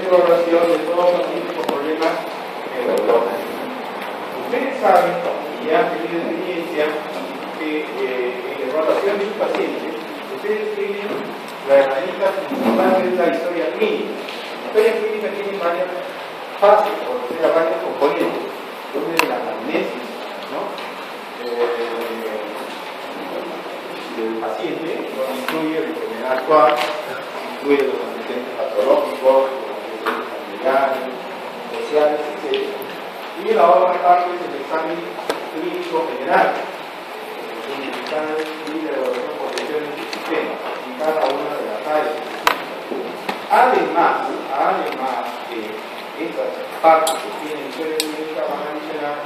exploración de todos los típicos problemas neurológicos. Ustedes saben, y han tenido experiencia, que en la evaluación de un paciente, ustedes tienen la herramienta principal de la historia clínica. La historia clínica tiene varias fases, o sea, varios componentes. Uno es la anamnesis, ¿no? Del paciente, donde incluye la enfermedad actual, incluye los antecedentes patológicos, los antecedentes familiares, sociales, etc. Y la otra parte es el examen clínico general, donde está y la evaluación por lesiones del sistema, y cada una de las áreas. Además de estas partes que tienen historia clínica, van a adicionar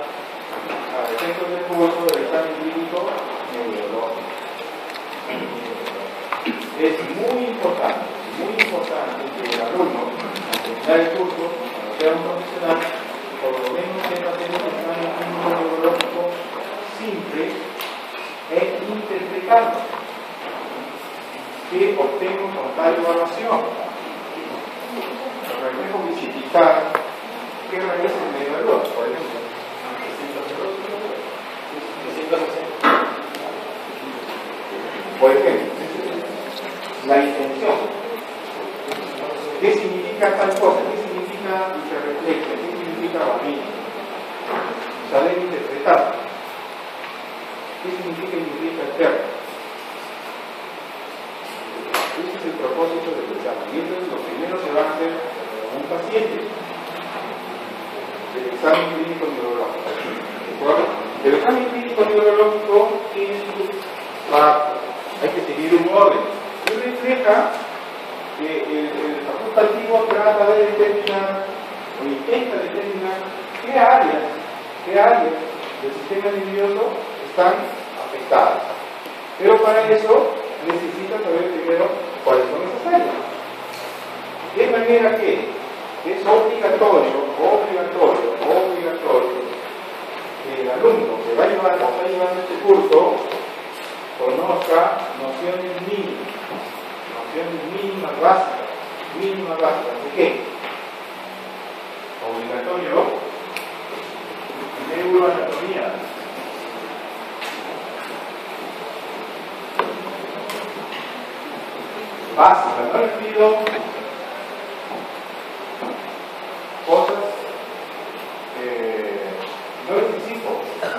a efectos del curso del examen clínico neurológico. Es muy importante que el alumno, al terminar el curso, cuando sea un profesional, por lo menos tenga que hacer un examen clínico neurológico simple e interpretable. ¿Qué obtengo con tal evaluación? El reflejo bicipital, ¿qué raíces me evalúa? Por ejemplo, 360. Por ejemplo, la intención. ¿Qué significa tal cosa? ¿Qué significa hiperreflexia? ¿Qué significa barriga? Saber interpretar. ¿Qué significa inducir externa? Ese es el propósito del examen. Y eso es lo primero que va a hacer un paciente del examen clínico neurológico. El examen clínico neurológico tiene sus partes. Hay que seguir un orden. Y refleja que el facultativo trata de determinar o intenta determinar qué áreas del sistema nervioso están afectadas. Pero para eso necesita saber primero cuáles son esas áreas. De manera que es obligatorio que el alumno que va llevando este curso conozca nociones mínimas básicas. ¿De qué? Obligatorio, neuroanatomía. Básica, no les pido cosas, no les exijo, las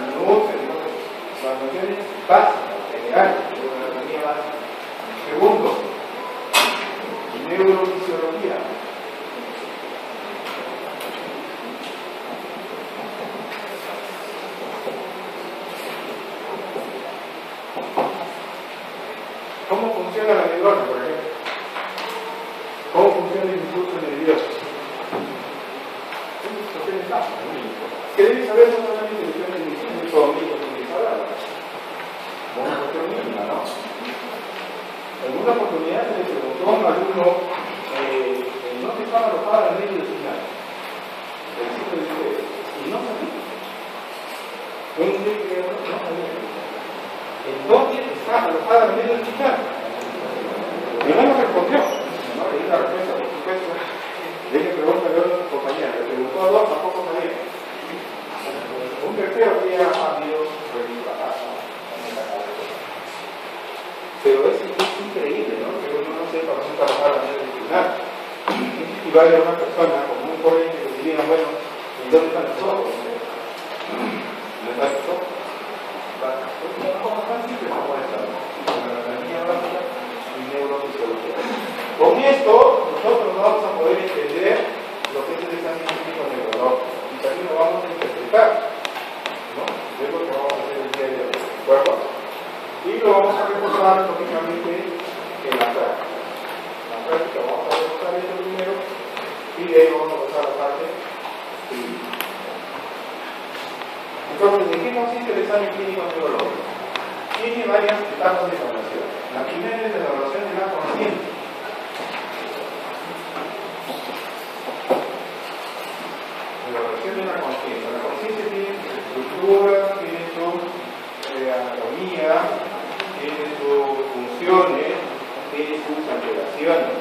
nociones básicas, generales, neuroanatomía básica. Segundo, neurofisiología. ¿Cómo funciona la neurona, por ejemplo? ¿Cómo funciona el impulso nervioso? ¿Qué debe saber no solamente de cuestiones de medicina, de todo médico que debe saber? Una cuestión mínima, ¿no? En una oportunidad se le preguntó a un alumno en dónde estaba alojada la médula espinal. El ciclo dice, y no sabía. Fue un día que no sabía. ¿En dónde está alojada la médula espinal? Y no lo respondió. No le di la respuesta, por supuesto. Le dije, pregúntale a otro compañero. Le preguntó a dos, tampoco sabía. Un tercero que ya ha habido revisado la casa. Pero es increíble, ¿no? Que uno no sepa cómo trabajar a nivel disciplinar. Y va a haber una persona como un joven que le diga, bueno, ¿y dónde están los ojos? ¿No están los ojos? Una cosa tan simple como esta, ¿no? La anatomía básica y neurofisiología. Con esto, nosotros vamos a poder entender lo que es el examen clínico neurológico y también lo vamos a interpretar, ¿no? Es lo que vamos a hacer el día de hoy, ¿de acuerdo? Y lo vamos a reforzar, lógicamente, en la práctica. En la práctica vamos a reforzar esto primero y de ahí vamos a pasar a la parte clínica. Entonces, ¿de qué consiste el examen clínico neurológico? Tiene varias etapas de evaluación. La primera es la evaluación de la conciencia. La evaluación de la conciencia. La conciencia tiene su estructura, tiene su anatomía, tiene sus funciones, tiene sus alteraciones.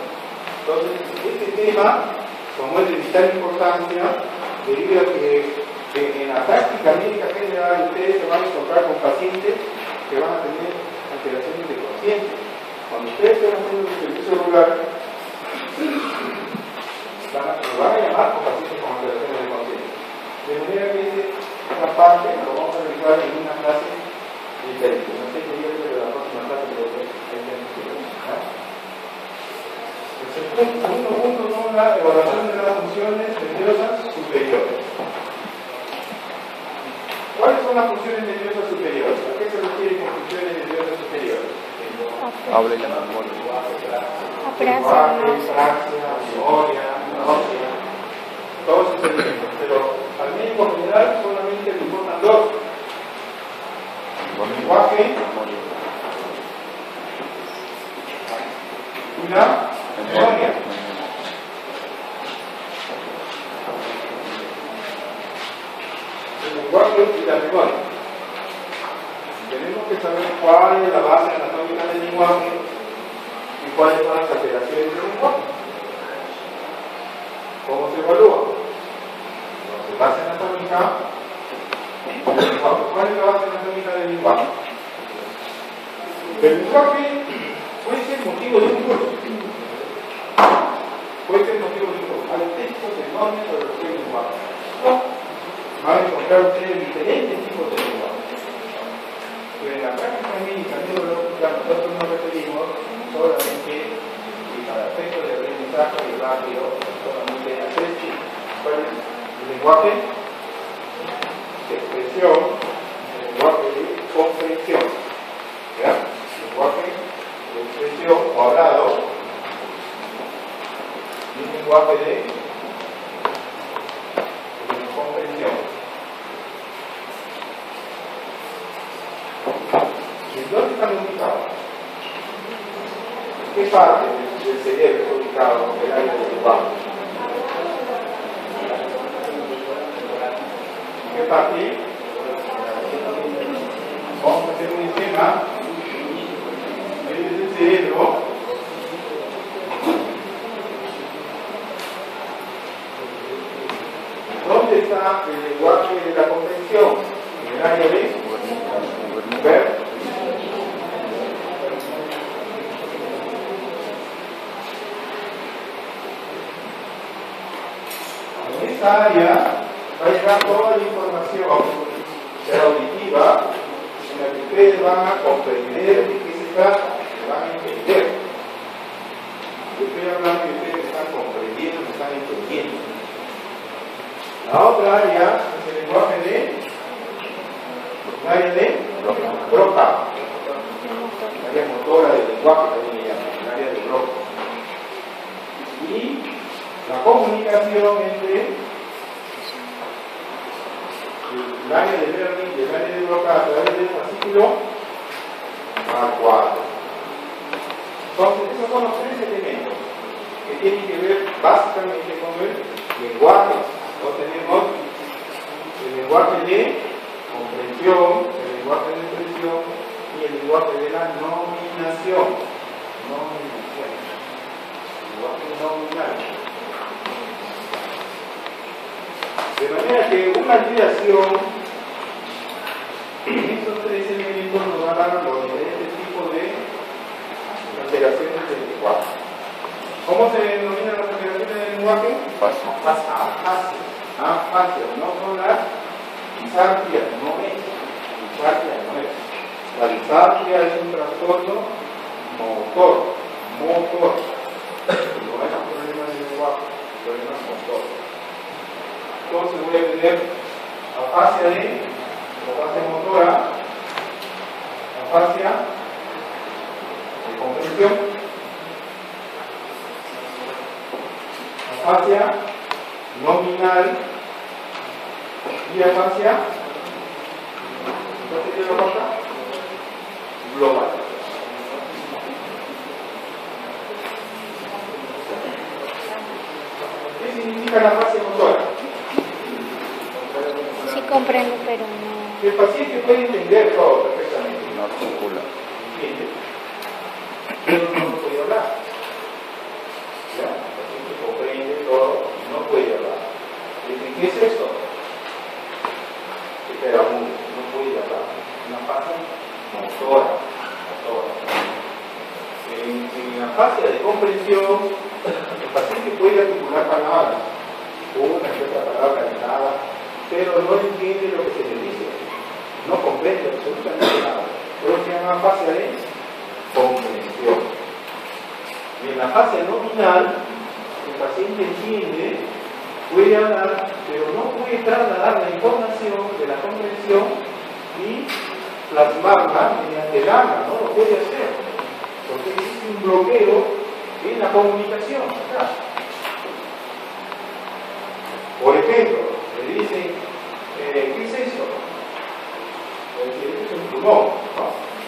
Entonces, este tema como es de vital importancia, debido a que en la práctica médica general ustedes se van a encontrar con pacientes que van a tener alteraciones de conciencia. Cuando ustedes estén haciendo un servicio regular, nos van a llamar con pacientes con alteraciones de conciencia. De manera que esa parte lo vamos a realizar en una clase diferente. No sé qué día de la próxima clase, pero el segundo punto son la evaluación de las funciones nerviosas superiores. ¿Cuáles son las funciones nerviosas superiores? ¿A qué se refiere con funciones nerviosas superiores? Habla la memoria. Apraxia, memoria, náusea, todos esos elementos. Pero al médico general solamente le importan dos: lenguaje y la memoria. El lenguaje y la memoria. Tenemos que saber cuál es la base anatómica del lenguaje y cuáles son las alteraciones del lenguaje. ¿Cómo se evalúa? La base anatómica del lenguaje. ¿Cuál es la base anatómica del lenguaje? El lenguaje puede ser motivo de un curso. Puede ser motivo de un curso. Hay textos enormes sobre lo que es el lenguaje. Van a encontrar ustedes diferentes tipos de lenguaje. Pero en la práctica médica neurológica nosotros nos referimos solamente al aspecto de aprendizaje rápido, solamente a tres tipos. ¿Cuál es? El lenguaje de expresión, el lenguaje de comprensión, ¿ya? El lenguaje de expresión o hablado y el lenguaje de comprensión. ¿Dónde están ubicados? ¿Qué parte del cerebro está ubicado en el área del lenguaje? ¿Qué parte? Vamos a hacer un esquema del cerebro. ¿Dónde está el lenguaje de la comprensión? En el área de ver. En esta área va a llegar toda la información auditiva en la que ustedes van a comprender de qué se trata, que van a entender. Yo estoy hablando y ustedes están comprendiendo, me están entendiendo. La otra área es el lenguaje de Broca, el área motora del lenguaje también le llaman, el área de Broca. Y la comunicación entre el área de Berlín y el área de Broca a través del fascículo A4. Entonces, esos son los tres elementos que tienen que ver básicamente con el lenguaje. Entonces tenemos el lenguaje de comprensión, el lenguaje de expresión y el lenguaje de la nominación. Lenguaje nominal. De manera que una alteración, estos tres elementos nos van a dar los diferentes tipos de alteraciones del lenguaje. ¿Cómo se denominan las alteraciones del lenguaje? Afasias, no son las disartrias, no es. La disartria es un trastorno motor. No es un problema del lenguaje, problema motor. Entonces voy a tener afasia motora, afasia de comprensión, afasia nominal y afasia, entonces ¿qué lo pasa? Global. ¿Qué significa la afasia motora? Sí comprendo, pero no. El paciente puede entender todo perfectamente. No articula. ¿Entiende? Pero no puede hablar. ¿Ya? El paciente comprende todo, fase de comprensión, el paciente puede articular palabras, una y otra palabra de nada, pero no entiende lo que se le dice, no comprende absolutamente nada. Eso se llama fase de comprensión. Y en la fase nominal, el paciente entiende, puede hablar, pero no puede trasladar la información de la comprensión y plasmarla mediante el habla, no lo puede hacer, porque existe un bloqueo en la comunicación. Acá. Por ejemplo, le dicen, ¿qué es eso? Esto es un pulmón, ¿no?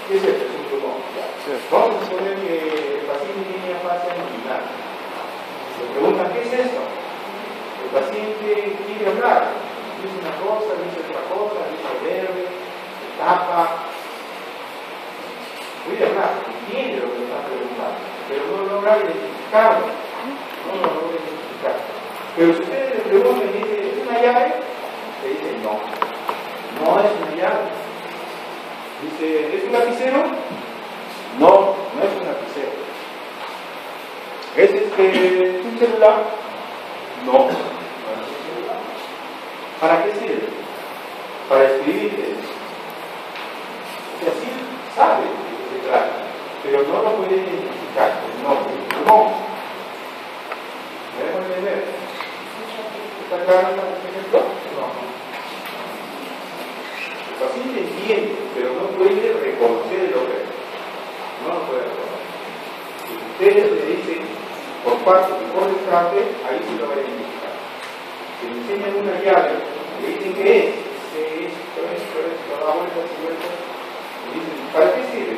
¿Qué es esto? Es un pulmón. Sí. Vamos a suponer que el paciente tiene fase nominal. Le preguntan, ¿qué es eso? El paciente quiere hablar, dice una cosa, dice otra cosa, dice verde, tapa. Puede hablar, entiende lo que le están preguntando, pero no logra identificarlo. No lo logra identificar. Pero si ustedes le preguntan y dicen, ¿es una llave? Le dicen, no. No es una llave. Dice, ¿es un lapicero? No, no es un lapicero. ¿Es un celular? No, no es un celular. ¿Para qué sirve? Para escribir. O sea, sí sabe de qué se trata, pero no lo puede identificar. No. ¿Me dejo entender? ¿Está claro este ejemplo? No. El paciente entiende, pero no puede reconocer el objeto. No lo puede reconocer. Si ustedes le dicen por parte y por descarte, ahí sí lo va a identificar. Si le enseñan una llave, le dicen qué es. Esto, da vueltas y vueltas. Le dicen, ¿para qué sirve?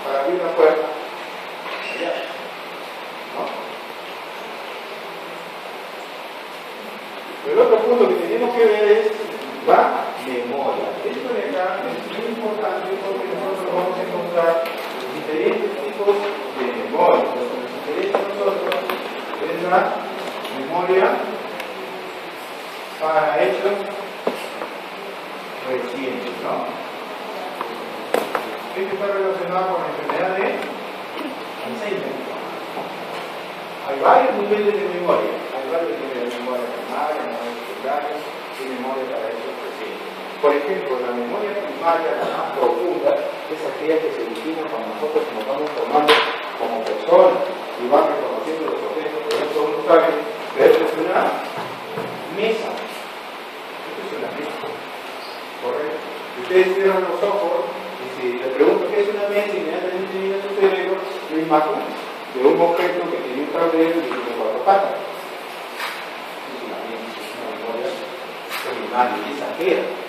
Para abrir una puerta. Ya. ¿No? El otro punto que tenemos que ver es la memoria. Esto de acá es muy importante porque nosotros vamos a encontrar diferentes tipos de memoria. Lo que nos interesa a nosotros es la memoria para hechos recientes, ¿no? Esto está relacionado con la enfermedad de Alzheimer. Hay varios niveles de memoria. Hay varios niveles de memoria primaria, memoria secundaria y memoria para hechos recientes. Por ejemplo, la memoria primaria, la más profunda, es aquella que se origina cuando nosotros nos vamos formando como personas y van reconociendo los objetos. Por ejemplo, uno sabe que esto es una mesa. Esto es una mesa. Correcto. Si ustedes cierran los ojos y si les pregunto qué es una mesa, inmediatamente viene a su cerebro la imagen de un objeto que tiene un tablero y tiene cuatro patas. Es una mesa, es una memoria primaria y exagera.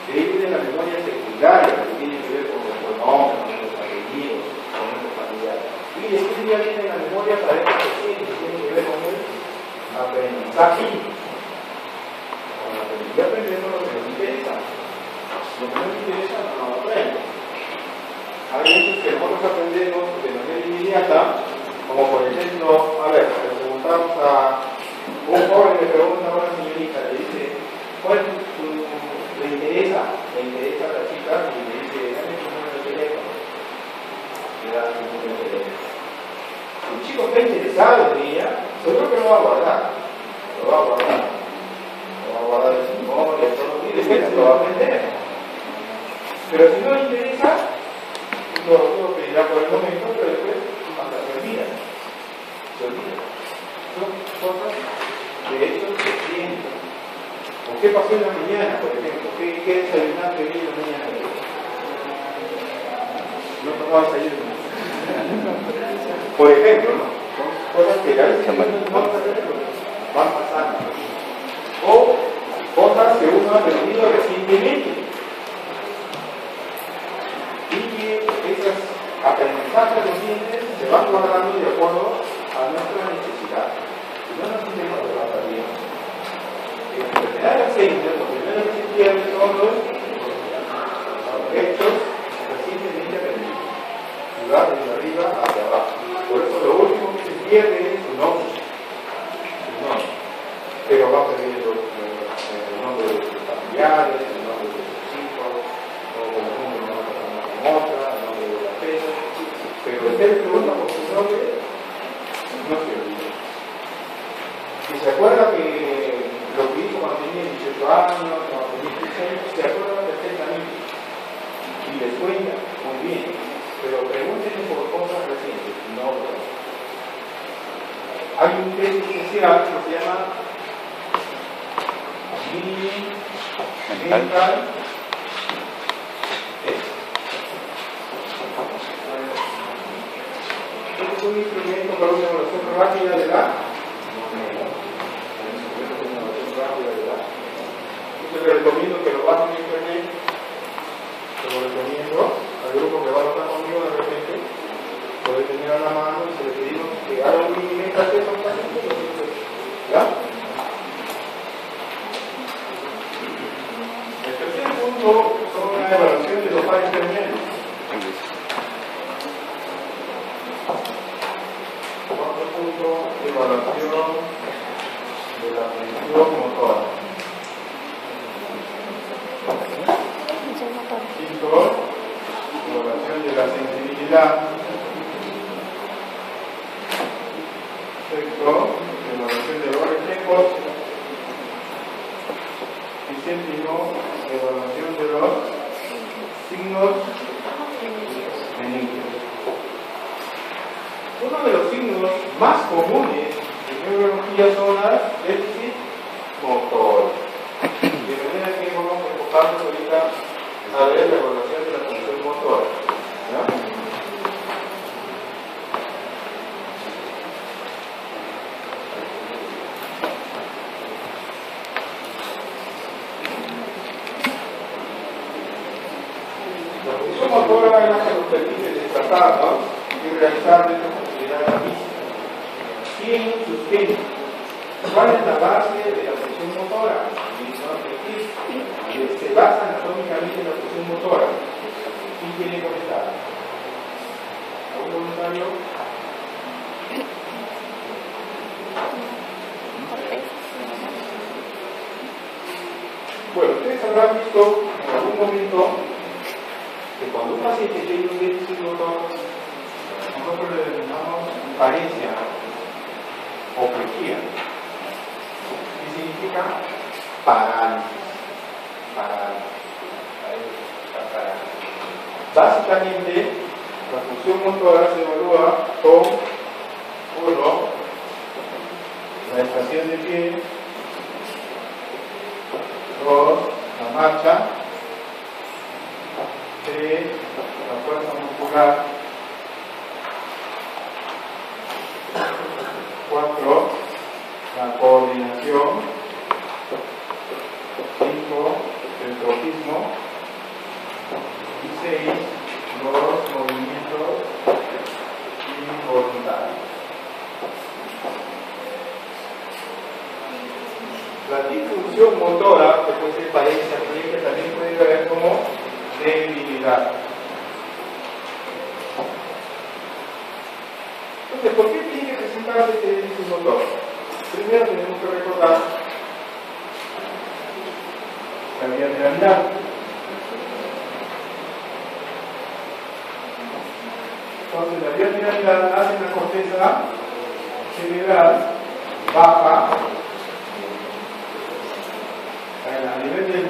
De ahí viene la memoria secundaria, que tiene que ver con los pronombres, con los apellidos, con nuestros familiares. Y después ya viene la memoria para estos pacientes, que tiene que ver con el aprendizaje. Con el aprendizaje aprendemos lo que nos interesa. Lo que no nos interesa no lo aprendo. Hay veces que nosotros aprendemos de manera inmediata, como por ejemplo, a ver, le preguntamos a un joven, le pregunta a una señorita, le dice, ¿cuál es le interesa a la chica y le dice, dame tu número de teléfono. Le da su número de teléfono. Si el chico está interesado en ella, seguro que lo va a guardar. Lo va a guardar en su memoria, y después se lo va a aprender. Pero si no le interesa, lo pedirá por el momento, pero después hasta se olvida. Son cosas de hechos recientes. ¿O qué pasó en la mañana, por ejemplo? ¿Qué desayunaste hoy en la mañana? No tomabas ayer. Por ejemplo, ¿no? Son cosas que a veces van pasando. O cosas que uno ha aprendido recientemente. Y que esas aprendizajes recientes se van guardando de acuerdo a nuestra necesidad. Si no nos sentimos de la salida. En la enfermedad de Alzheimer, lo primero que se pierde son los hechos recientemente aprendidos. Y va desde arriba hacia abajo. Por eso lo último que se pierde es su nombre. Pero va perdiendo el nombre de sus familiares, el nombre de sus hijos, o el nombre de una persona famosa, el nombre de la fecha. Pero usted le pregunta por su nombre, hay un test especial que se llama mental test. Este es un instrumento para una evaluación rápida de la Yo le recomiendo que lo bajen en internet, se lo recomiendo al grupo que va a estar conmigo de repente, puede tener a la mano y se le pedimos que haga un mini test ¿ya? El tercer punto son una evaluación de los pares intermedios. Cuarto punto, evaluación de la función motora. Quinto, evaluación de la sensibilidad. Sexto, evaluación de los reflejos. Y séptimo, evaluación de los signos meningios. Uno de los signos más comunes en neurología son las déficit motor. De manera que vamos a enfocarnos ahorita a ver la evaluación de la función motora. ¿Ya? La función motora es la que nos permite desplazarnos y realizar nuestras actividades físicas. Tiene sus genes. ¿Cuál es la base de la función motora? Se basa anatómicamente en la función motora. ¿Quién quiere comentar? ¿Algún comentario? Bueno, ustedes habrán visto en algún momento que cuando un paciente tiene un déficit motor, nosotros le denominamos paresia o plejía. ¿Qué significa? Parálisis. Básicamente, la función motora se evalúa con 1. La estación de pie, 2. La marcha, 3. La fuerza muscular, 4. La coordinación, 5. El tropismo, y 6. Los movimientos involuntarios. La disfunción motora, que puede ser paresia, que también puede ver como debilidad. Entonces, ¿por qué tiene que presentarse este déficit motor? Primero tenemos que recordar la bilateralidad. Entonces, la bilateralidad hace la corteza cerebral baja a nivel del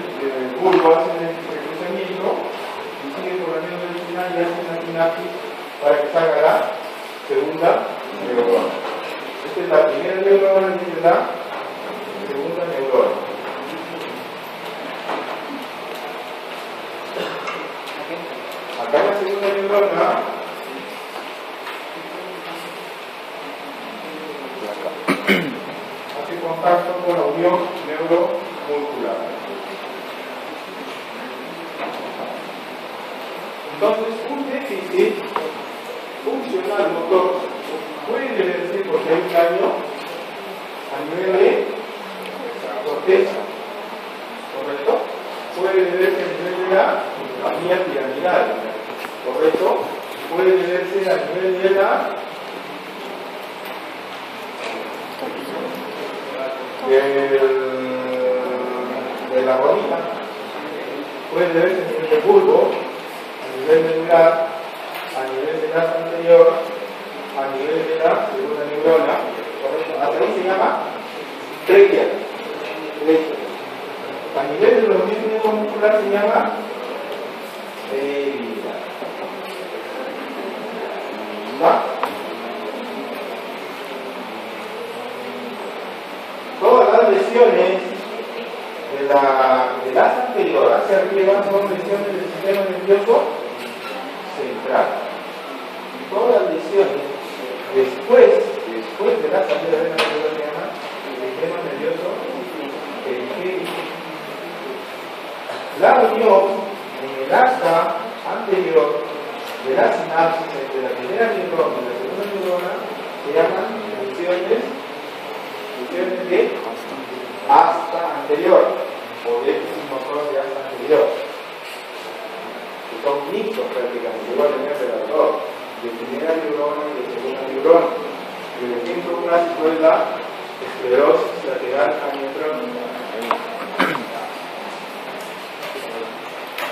bulbo, hacen el recruzamiento y sigue por la medio del final y hacen una sinapsis para que salga la segunda neurona. Esta es la primera neurona y esta es la segunda neurona. Acá en la segunda neurona hace contacto con la unión neuromuscular. Entonces, un déficit funcional motor puede verse porque hay un daño a nivel de corteza, ¿correcto? Puede verse a nivel de la familia piramidal, ¿correcto? Puede verse a nivel de la rodilla, puede verse a nivel del bulbo, a nivel medular, a nivel del asa anterior, a nivel de la segunda neurona, ¿correcto? Hasta ahí se llama tréquea. A nivel de los miembros musculares se llama debilidad. ¿Va? lesiones del asa anterior hacia arriba son lesiones del sistema nervioso central. Y todas las lesiones después de la salida de la neuronema, el sistema nervioso periférico. La unión en el asa anterior de la sinapsis entre la primera neurona y la segunda neurona se llaman lesiones de asta anterior o déficit motor de asta anterior, que son mixtos prácticamente, igual en el redactor de primera neurona y de segunda neurona. El ejemplo clásico es la esclerosis lateral amiotrófica.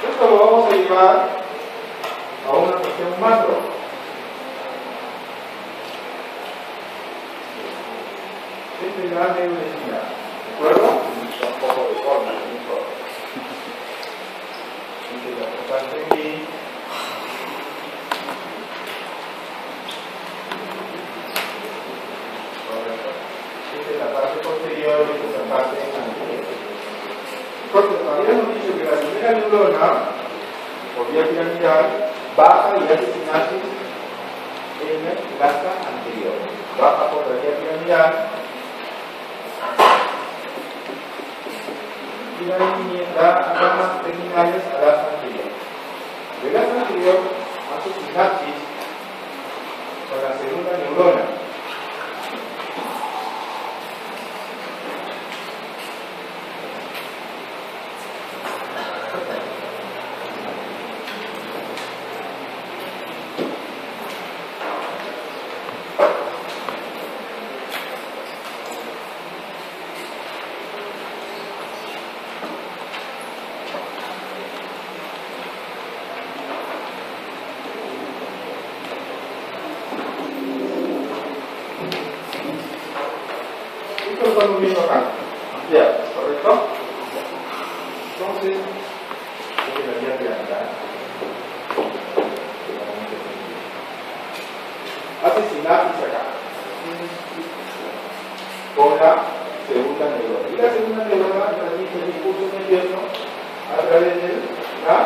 Esto lo vamos a llevar a una cuestión macro. Este es la neurología, ¿de acuerdo? Un poco de forma, no importa. Esta es la parte aquí. Esta es la parte posterior y esta es la parte anterior. Entonces, habíamos dicho que la primera neurona, por vía piramidal, baja y hace sinapsis en el asa anterior. Baja por la vía piramidal y da ramas terminales al asa anterior. El asa anterior hace sinapsis con la segunda neurona. Esto lo estamos viendo acá. Ya, ¿correcto? Entonces, esta es la vía piramidal. Hace sinapsis acá con la segunda neurona. Y la segunda neurona transmite el impulso nervioso a través de la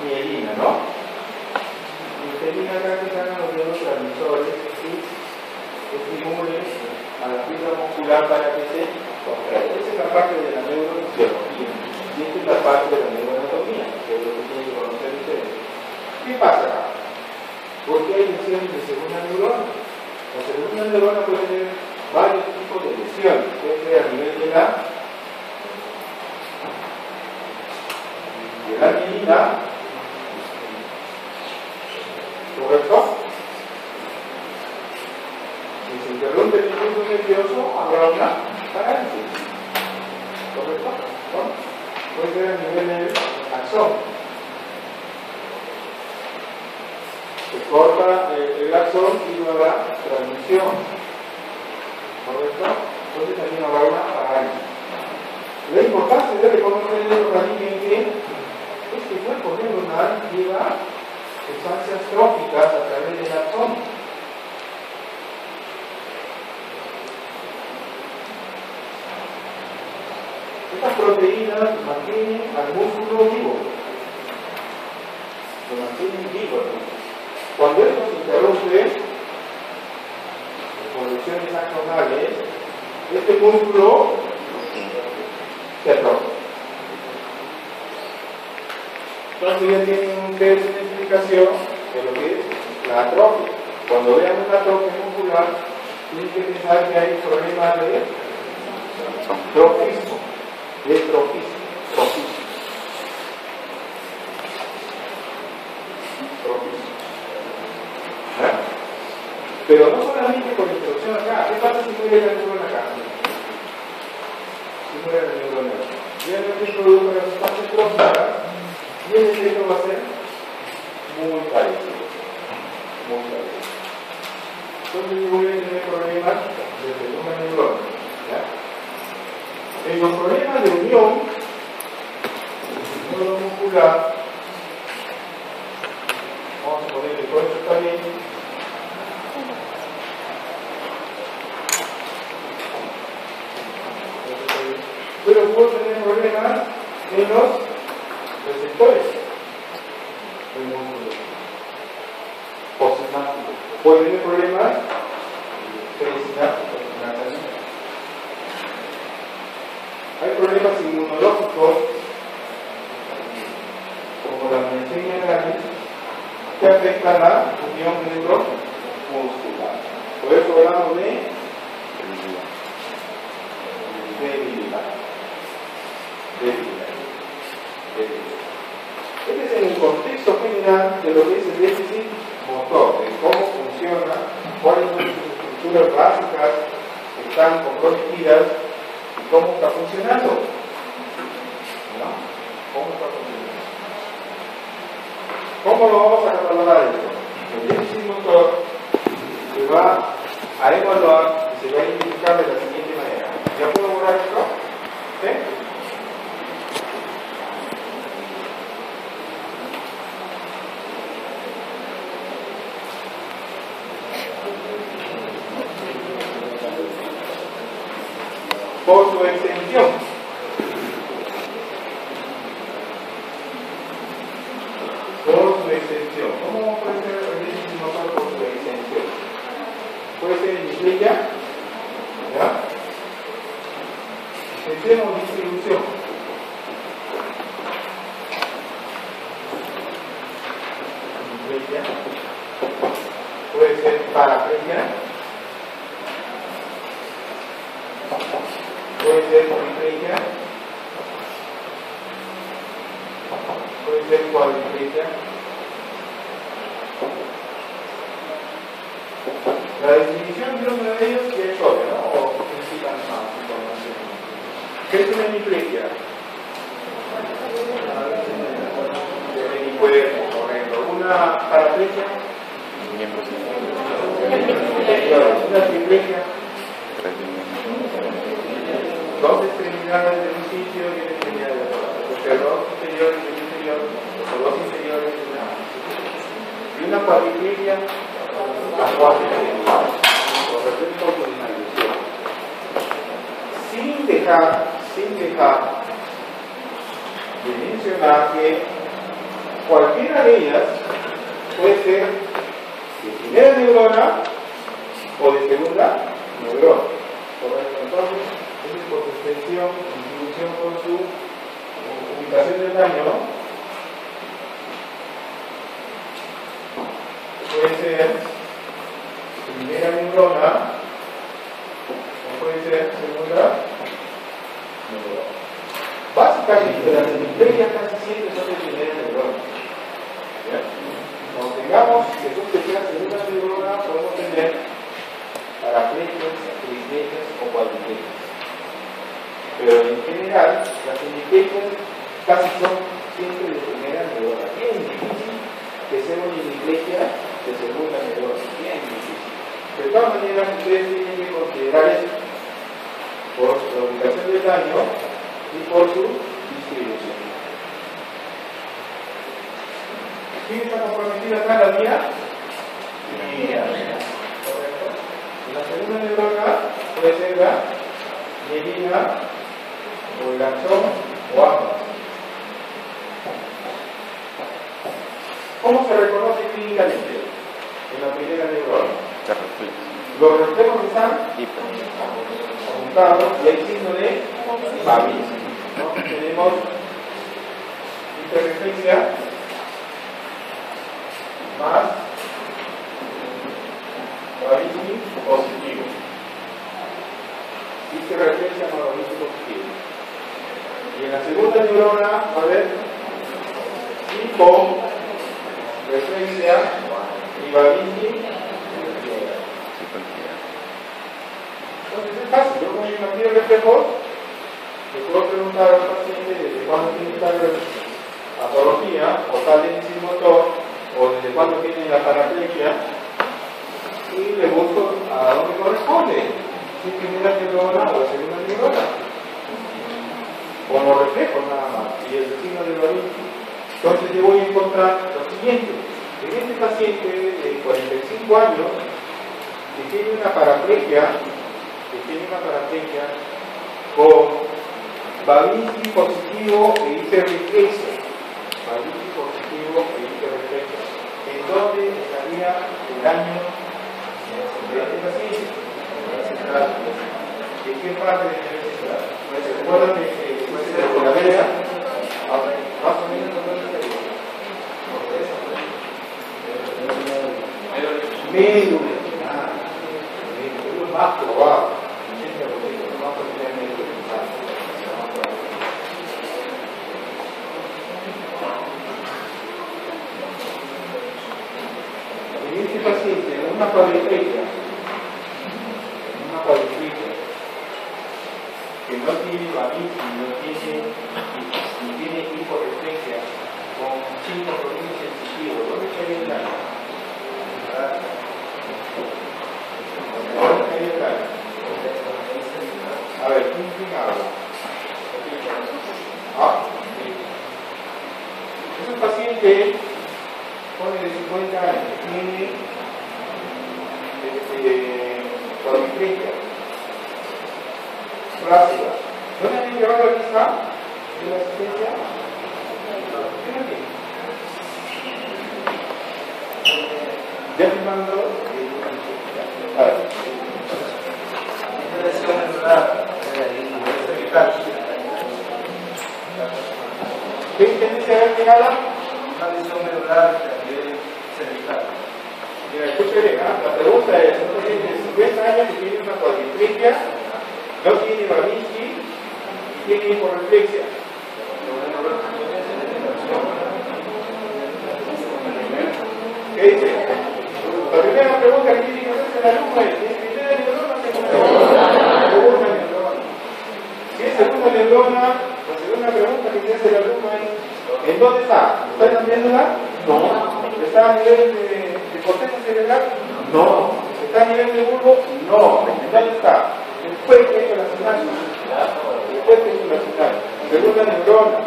mielina, ¿no? Y termina acá que están los neurotransmisores que estimulen a la fibra muscular para que se contraiga. Esa es la parte de la neurofisiología y esta es la parte de la neuroanatomía, que es lo que tienen que conocer ustedes. ¿Qué pasa acá? ¿Por qué hay lesiones de segunda neurona? La segunda neurona puede tener varios tipos de lesiones. Puede ser a nivel de la mielina, ¿correcto? Si se interrumpe el impulso nervioso, habrá una parálisis, ¿correcto? ¿No? Puede ser a nivel del axón. Se corta el axón y no habrá transmisión, ¿correcto? Entonces también habrá una parálisis. La importancia de reconocer el organismo es que este cuerpo neuronal lleva sustancias tróficas a través del axón. Estas proteínas mantienen al músculo vivo, lo mantienen vivo. Cuando esto se interrumpe por lesiones axonales, este músculo se atrofia. Entonces ya tienen ustedes una explicación de lo que es la atrofia. Cuando vean una atrofia muscular, tienen que pensar que hay problemas de trofismo. De trofismo. Pero no solamente con introducción acá. ¿Qué pasa si muere la neurona acá? Si muere la neurona acá. Realmente produce las sustancias tróficas y el efecto va a ser muy parecido. Muy parecido. Entonces yo voy a tener problemas de segunda neurona. ¿Ya? En los problemas de unión neuromuscular, vamos a poner que todo esto está bien. en los receptores del músculo postsináptico. Puede haber problemas perisinápticos. Hay problemas inmunológicos como la miastenia gravis que afectan la unión neuromuscular. Por eso hablamos de debilidad. Este es en el contexto general de lo que es el déficit motor, de cómo funciona, cuáles son sus estructuras básicas que están comprometidas y cómo está funcionando. ¿No? ¿Cómo está funcionando? ¿Cómo lo vamos a catalogar esto? El déficit motor se va a evaluar y se va a identificar de la siguiente manera. ¿Ya puedo borrar esto? ¿Sí? Por su extensión. Por su extensión. ¿Cómo puede ser el déficit motor por su extensión? Puede ser hemiplegia, ¿ya? Extensión o distribución. Hemiplegia. Puede ser paraplegia. Puede ser cuadriplegia, puede ser cuadriplegia. La definición de uno de ellos ya es obvia, ¿no? O necesitan más información. ¿Qué es una hemiplegia? De mi cuerpo, correcto. Una paraplegia. Una triplegia. Dos extremidades de un sitio y una extremidad de otro. Los dos superiores y un inferior, los dos inferiores y una cuadriplegia, las cuatro extremidades. Lo repito con una ilusión. Sin dejar de mencionar que cualquiera de ellas puede ser de primera neurona o de segunda neurona. Correcto. Entonces, por su extensión, distribución con su ubicación del daño, puede ser primera neurona o puede ser segunda neurona. Básicamente, las hemiplegias casi siempre son de primera neurona. Cuando tengamos que son de segunda neurona, podemos tener paraplegias, triplegias o cuadriplegias. Pero en general, las hemiplegias casi son siempre de primera neurona. Bien difícil que sea una hemiplegia de segunda neurona. Bien difícil. De todas maneras, ustedes tienen que considerar esto por la ubicación del daño y por su distribución. ¿Quién está comprometida acá? ¿La vía? Correcto. La segunda neurona puede ser la mielina o el axón o ambas. ¿Cómo se reconoce clínicamente en la primera neurona? Los reflejos están apuntados y hay signo de Babis, ¿no? Tenemos hiperreflexia más Babis positivo. Hiperreflexia más Babis positivo. Y en la segunda neurona va a haber hiporeflexia y Babis. Entonces es fácil, yo con mi martillo reflejo le puedo preguntar al paciente desde cuándo tiene tal patología o tal déficit motor o desde cuándo tiene la paraplegia y le busco a dónde corresponde, si es primera neurona o la segunda neurona. Con los reflejos nada más y el signo de Babis. Entonces yo voy a encontrar lo siguiente: en este paciente de 45 años que tiene una paraplegia con Babinski positivo e hiperreflexia. Babinski positivo e hiperreflexia. ¿En dónde estaría el daño de este paciente? ¿En qué parte de la necesidad? ¿Se recuerdan de la verga? Más o menos ¿dónde estaría? Medio. Es más probable. En este paciente, en una cuadriplegia, que no tiene Babinski, no tiene hiporeflexia, con síntomas muy sensitivos, ¿dónde estaría el daño? ¿Dónde estaría el daño? A ver, ¿quién habla? Es un paciente, pone de 50 años, tiene cuadriplegia, plácida. ¿Dónde han llevado aquí está? ¿De la asistencia? Ya te mando. A ver. ¿Qué dice a ver qué nada? Una lesión medular también cervical. Mira, escúchale, la pregunta es, un paciente de 50 años que tiene una cuadriplegia, no tiene Babinski y tiene hiporreflexia. ¿Qué dice? La primera pregunta que tiene que hacerse el alumno es, ¿es primera neurona o segunda neurona? Si es segunda neurona, la segunda pregunta que se hace el alumno es, ¿en dónde está? ¿Está en la médula? No. ¿Está a nivel de corteza cerebral? No. ¿Está a nivel de bulbo? No. ¿En dónde está? El puente relacional. El puente relacional. Segunda neurona.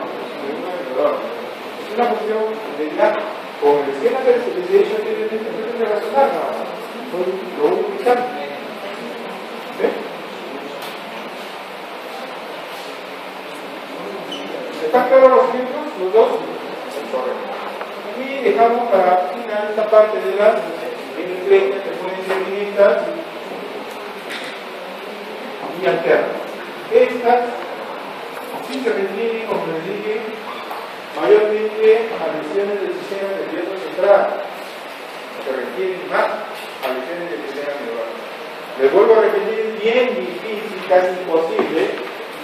Es una cuestión de la con el esquema que se les he dicho anteriormente, no es relacional nada más. Lo voy a ubicar. ¿Están claros los ejemplos? ¿Los dos? Y dejamos para final esta parte de las hemiplegias que pueden ser directas y alternas. Estas sí se refieren, como les dije, mayormente a lesiones del sistema nervioso central. Se refieren más a lesiones del sistema nervioso. Les vuelvo a repetir, es bien difícil, casi imposible,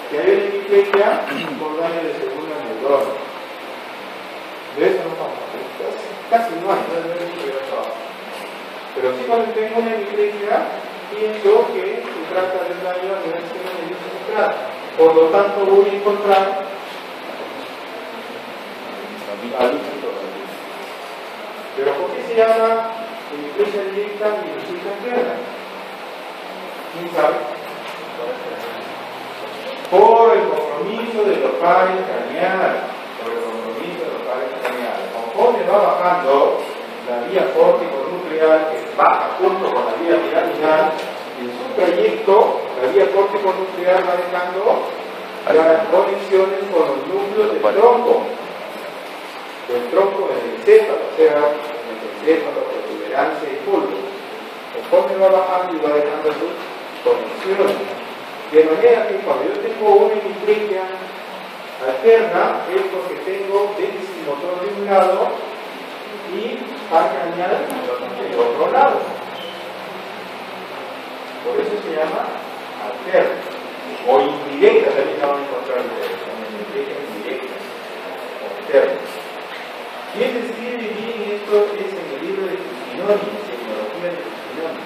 que haya una hemiplegia por daño de segunda neurona. De eso no vamos a ver, casi no hay, pero sí cuando tengo una hemiplegia, pienso que se trata de un daño a nivel sistema nervioso central. Por lo tanto, voy a encontrar pero ¿por qué se llama hemiplegia directa y hemiplegia alterna? ¿Quién sabe? Por el compromiso de los pares craneales. Conforme va bajando la vía córtico-nuclear, que baja junto con la vía piramidal, en su trayecto, la vía córtico-nuclear va dejando las conexiones con los núcleos del tronco del encéfalo, o sea, el encéfalo, protuberancia y bulbo. Conforme va bajando y va dejando sus conexiones. De manera que cuando yo tengo una hemiplegia alterna, es porque tengo déficit motor de un lado y par craneal del otro lado. Por eso se llama alterna o indirecta, también la van a encontrar en hemiplegia indirecta o alterna. Quien describe bien esto es en el libro de Fuscinoni, Semiología de Fuscinoni,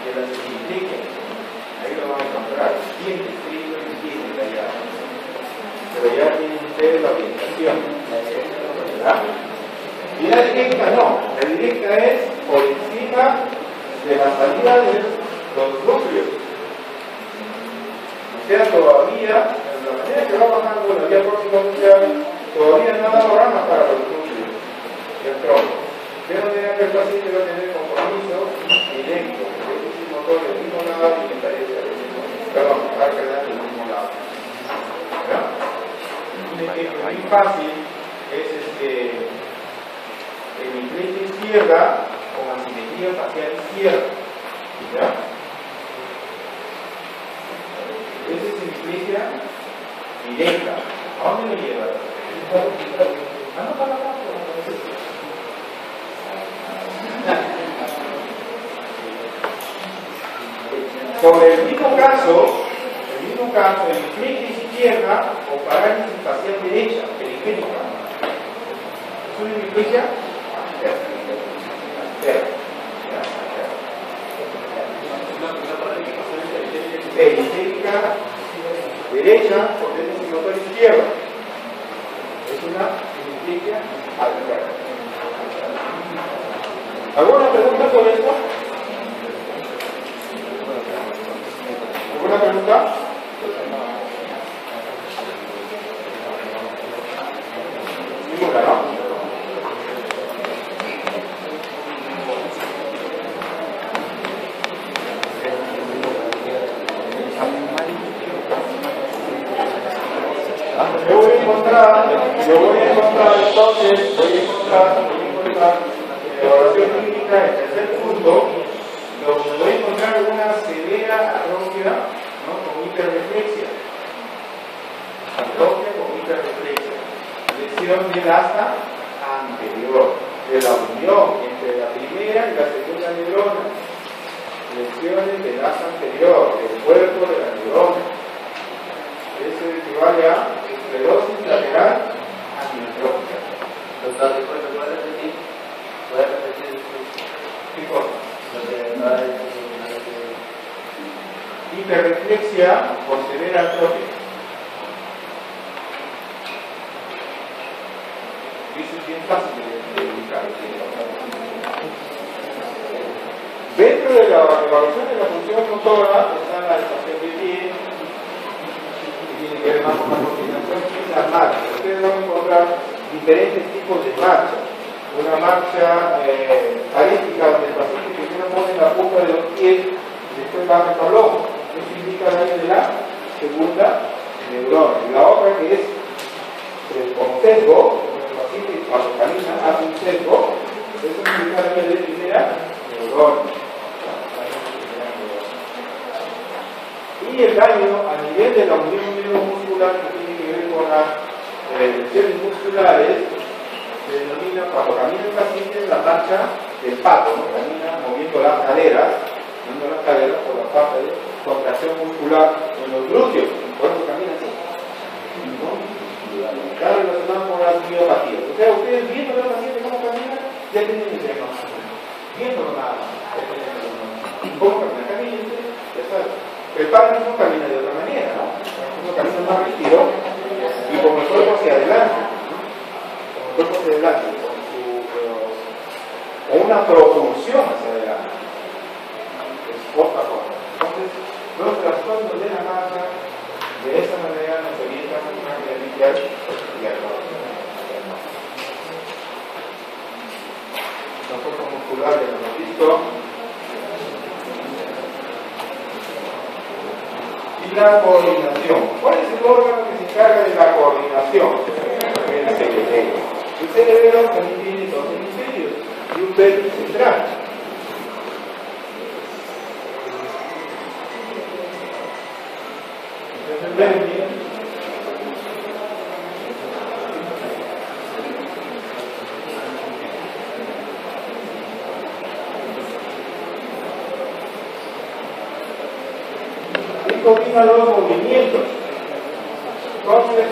de las hemiplegias. Ahí lo van a encontrar. Quien describe bien detallado. Pero ya tienen ustedes la orientación. ¿Verdad? Y la directa no. La directa es por encima de la salida de los núcleos. O sea, todavía, de la manera que va bajando la vía córtico-nuclear, todavía no ha dado ramas para los núcleos del tronco. De manera que el paciente va a tener compromiso directo, porque es el motor del mismo lado y me parece al mismo lado. fácil es hemiplegia izquierda con asimetría facial izquierda. ¿Ya? Esa es hemiplegia directa. ¿A dónde me lleva? No, para acá. Sobre el mismo caso, hemiplegia izquierda o parálisis facial derecha, periférica. ¿Es una hemiplegia? Periférica derecha por el motor izquierdo. Es una hemiplegia alterna. ¿Alguna pregunta sobre esto? ¿Alguna pregunta? Ninguna, ¿no? Yo voy a encontrar entonces, evaluación clínica, el tercer punto, donde voy a encontrar una severa atrofia, ¿no? Con hiperreflexia. Atrofia con hiperreflexia. Lesión del asa anterior, de la unión entre la primera y la segunda neurona. Lesiones del asa anterior, del cuerpo de la neurona. Eso equivale a esclerosis lateral amiotrófica. Doctor, ¿puede repetir? ¿Qué cosa? Hiperreflexia por severa atrofia. Eso es bien fácil de ubicar. Dentro de la evaluación de la función motora está la estación de pie, tiene que ver más con la coordinación y las marchas. Ustedes van a encontrar diferentes tipos de marchas. Una marcha arética donde el paciente primero pone la punta de los pies y después baja el talón. Eso indica la de la segunda neurona. Y la otra que es con sesgo, el paciente cuando camina hace un sesgo, eso indica la de primera neurona. Y el daño a nivel de la unión neuromuscular que tiene que ver con las lesiones musculares se denomina, cuando camina el paciente, la marcha del pato, ¿no? Camina moviendo las caderas por la parte de contracción muscular en los glúteos, por eso camina así, ¿no? Está relacionado con las miopatías. O sea, ustedes viendo al paciente cómo camina, ya tienen el diagnóstico. Viéndolo nada más, ya tienen el diagnóstico. ¿Cómo camina? Camina, ya saben. El Parkinson camina de otra manera, ¿no? Uno camina más rígido y con el cuerpo hacia adelante, con una propulsión hacia adelante. Es otra cosa. Entonces, los trastornos de la marcha de esa manera nos orientan a una inicial diagnóstico. Nosotros musculares lo hemos visto. Y la coordinación. ¿Cuál es el órgano que se encarga de la coordinación? El cerebelo. El cerebelo también tiene dos hemisferios y un vértice central. ¿Entendieron bien? Coordina los movimientos. Entonces,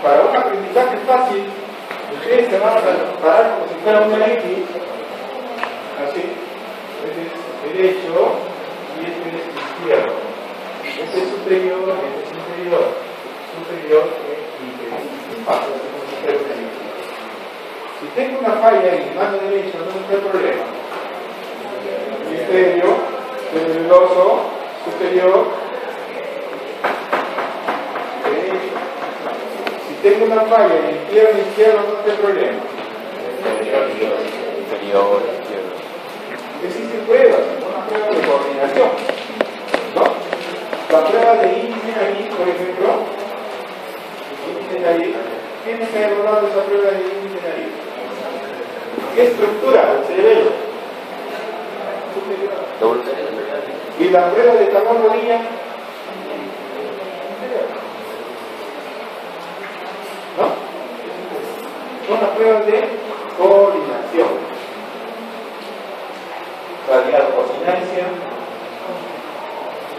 para un aprendizaje fácil, ustedes se van a parar como si fuera una X, así. Este es derecho y este es izquierdo. Este es superior, este es inferior. Superior e inferior. Si tengo una falla en mi mano derecha, no hay problema. Hemisferio, cerebeloso, superior. Tengo una falla en el pierna izquierda, no hay problema. Inferior, izquierdo. Existen pruebas, una prueba de coordinación, ¿no? La prueba de índice ahí, por ejemplo, índice ahí, ¿Quiénes han evaluado esa prueba de índice de nariz? ¿Qué estructura? El cerebelo. ¿Y la prueba de talón rodilla? ¿No? Son las pruebas de coordinación. Radial cocinancia,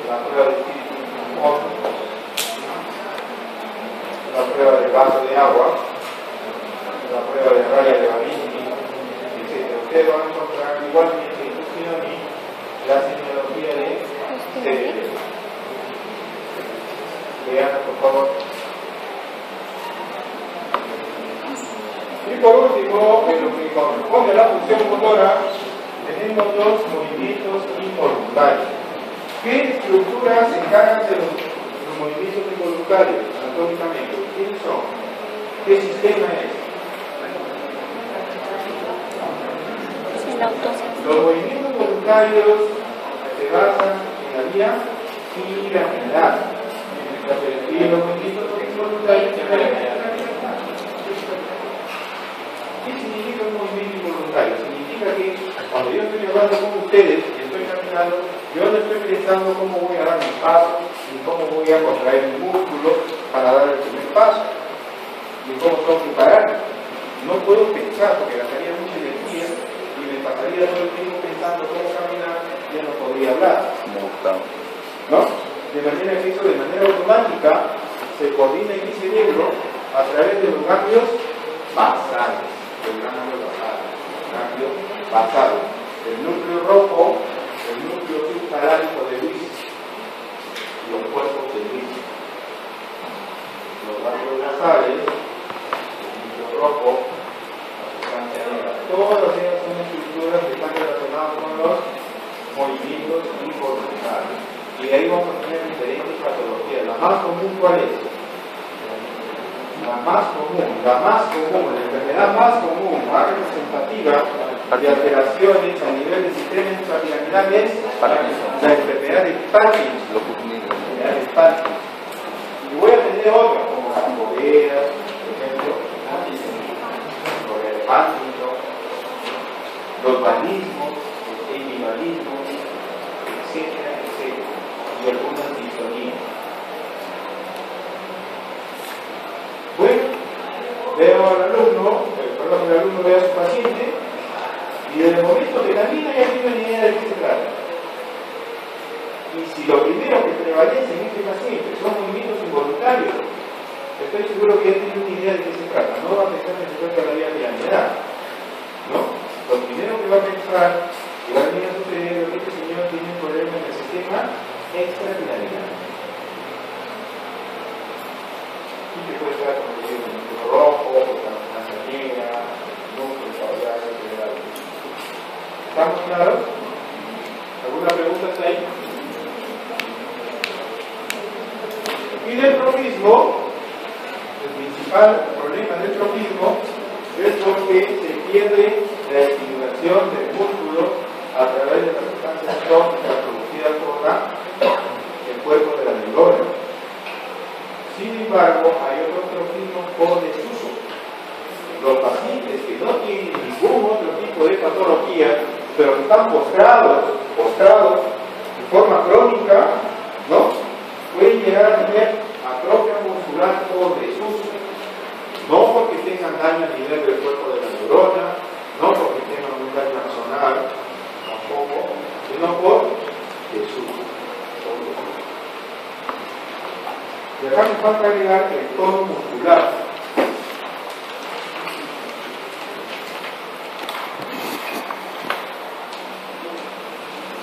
la prueba de espíritu, la prueba de vaso de agua, la prueba de raya de Babinski, etc. Ustedes van a encontrar igualmente en Fusionami la semiología de cerebro. Vean, por favor. Y por último, en lo que corresponde a la función motora, tenemos dos movimientos involuntarios. ¿Qué estructuras se encargan de los movimientos involuntarios anatómicamente? ¿Quiénes son? ¿Qué sistema es? Los movimientos voluntarios se basan en la vía piramidal. Y los movimientos involuntarios se basan en la vía piramidal. ¿Qué significa un movimiento involuntario? Significa que cuando yo estoy hablando con ustedes y estoy caminando, yo no estoy pensando cómo voy a dar mi paso, ni cómo voy a contraer mi músculo para dar el primer paso, ni cómo tengo que parar. No puedo pensar porque gastaría mucha energía y me pasaría todo el tiempo pensando cómo caminar, ya no podría hablar. ¿No? De manera que eso de manera automática se coordina en mi cerebro a través de los ganglios basales. El ganglio basal, el núcleo rojo, el núcleo subtalámico de Luis, los cuerpos de Luis, los ganglios basales, el núcleo rojo, la sustancia negra. Todas ellas son estructuras que están relacionadas con los movimientos involuntarios. Y ahí vamos a tener diferentes patologías. La más común, ¿cuál es? La más común, la enfermedad más común, más representativa de alteraciones a nivel del sistema intrapiramidal es la enfermedad de Parkinson. Y voy a tener otras, como las coreas, por ejemplo, el Parkinson, los vanismos, el individualismo, etcétera, etcétera, y algunas distonías. Bueno, veo al alumno, el alumno ve a su paciente y desde el momento que camina ya tiene una idea de qué se trata. Y si lo primero que prevalece en este paciente son movimientos involuntarios, estoy seguro que ya tiene una idea de qué se trata. No va a pensar que se trata de la vía piramidal, ¿no? Lo primero que va a pensar y va a venir a su cerebro es que este señor tiene un problema en el sistema extrapiramidal. Que puede estar con el núcleo rojo, con la sustancia negra, núcleo caudal, etc. ¿Estamos claros? ¿Alguna pregunta hasta ahí? Y del tropismo, el principal problema del tropismo es porque se pierde la estimulación del músculo a través de las sustancias tóxicas producidas por el cuerpo de la neurona. Sin embargo, hay otros tropismos por desuso. Los pacientes que no tienen ningún otro tipo de patología, pero que están postrados de forma crónica, ¿no? Pueden llegar a tener atrofia muscular por desuso. No porque tengan daño a nivel del cuerpo de la neurona, no porque tengan un daño axonal, tampoco, sino por desuso. Y acá me falta agregar el tono muscular.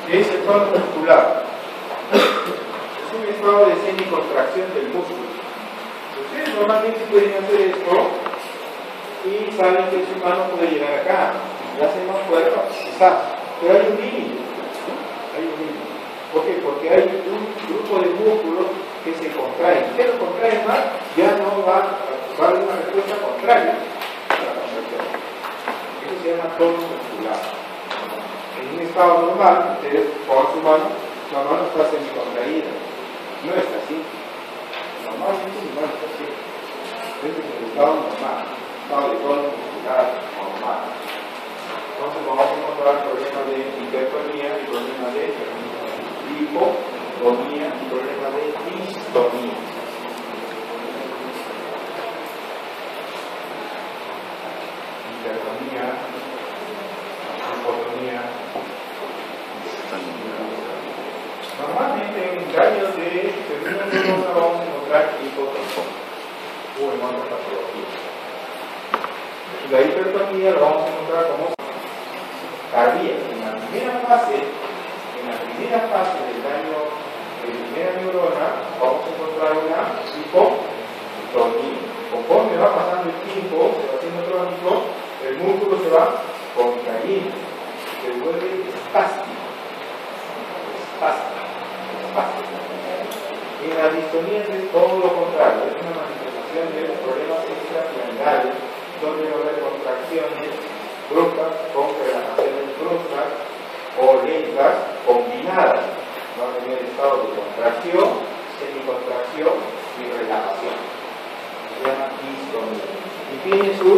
¿Qué es el tono muscular? Es un estado de semicontracción del músculo. Ustedes normalmente pueden hacer esto y saben que el ser humano puede llegar acá y hace más fuerza, quizás, pero hay un límite. ¿Por qué? Porque hay un grupo de músculos que se contraen. Si lo contraen más, ya no va a dar una respuesta contraria a la contracción. Eso se llama tono muscular. En un estado normal, ustedes pongan su mano está semicontraída. No está así. Normalmente su mano está así. Entonces, en el estado normal problema de distonía. Hipertonía, hipotonía. Normalmente en daños de segundo neurona vamos a encontrar hipotonía o en otras patologías. La hipertonía lo vamos a encontrar como cardíaca. En la primera fase del daño de primera neurona vamos a encontrar una hipotonía. Conforme va pasando el tiempo, se va haciendo crónico, el músculo se va contrayendo, se vuelve espástico. En la distonía es todo lo contrario, es una manifestación de problemas extrapiramidales, donde va a haber contracciones bruscas con relajaciones bruscas o lentas combinadas. Va a tener estado de contracción, semicontracción y relajación. Se llama distonía. Y tiene su